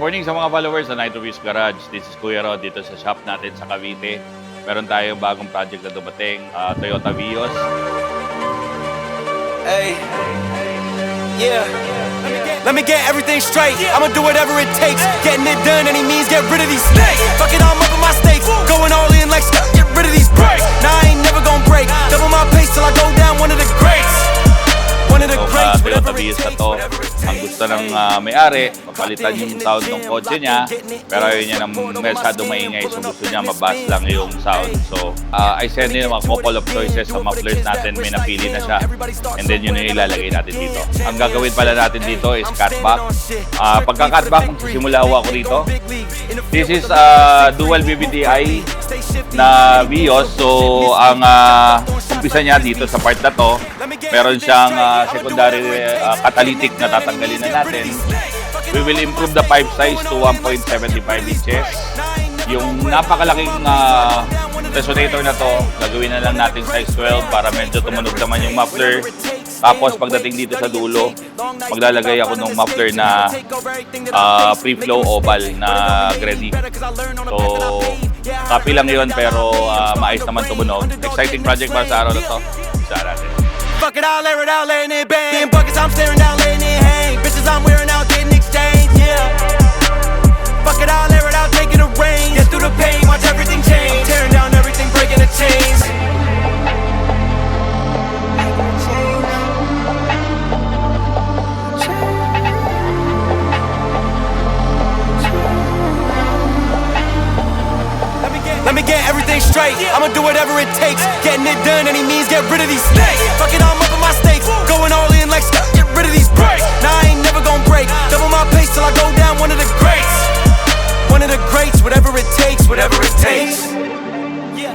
morning sa mga followers sa Nitro Views Garage. This is Kuya Rod dito sa shop natin sa Cavite. Meron tayong bagong project na dumating, Toyota Vios. Hey, yeah. Let me get everything straight. I'ma do whatever it takes. Getting it done, any means, get rid of these snakes. Fuck it, I'm up on my stakes. Going all in like stuff, get rid of these breaks. Nah, I ain't never gonna break. Double my pace till I go down, one of the greats. One of the greats, Toyota whatever it Vios na takes. to, ang gusto ng may-ari, papalitan yung sound ng kotse niya, pero ayaw niya ng masyado maingay, so gusto niya mabas lang yung sound. So, I send in a couple of choices sa mufflers natin, may napili na siya, and then yun yung ilalagay natin dito. Ang gagawin pala natin dito is cutback. Pagka-cutback, simula ako rito. This is dual BBDI na Vios, so ang umpisa niya dito sa part na to, meron siyang secondary catalytic na tatanggalin na natin. We will improve the pipe size to 1.75 inches. Yung napakalaking resonator na to, gagawin na lang natin size 12 para medyo tumunog naman yung muffler. Tapos pagdating dito sa dulo, maglalagay ako ng muffler na free-flow oval na Gredi. So, copy lang yun pero maayos naman tumunog. Exciting project para sa araw na to. Sa natin. Fuck it, I'll air it out, letting it bang. In buckets, I'm staring down, letting it hang. Bitches I'm wearing out, getting exchanged, yeah. Fuck it, I'll air it out, taking the reins. Get through the pain, watch everything change. Tearing down everything, breaking the chains. Let me get everything straight. I'ma do whatever it takes. Getting it done, any means, get rid of these snakes. Fuck it, I'm up on my stakes. Going all in like stuff, get rid of these breaks. Nah, I ain't never gonna break. Double my pace till I go down, one of the greats. One of the greats, whatever it takes, whatever it takes. Yeah.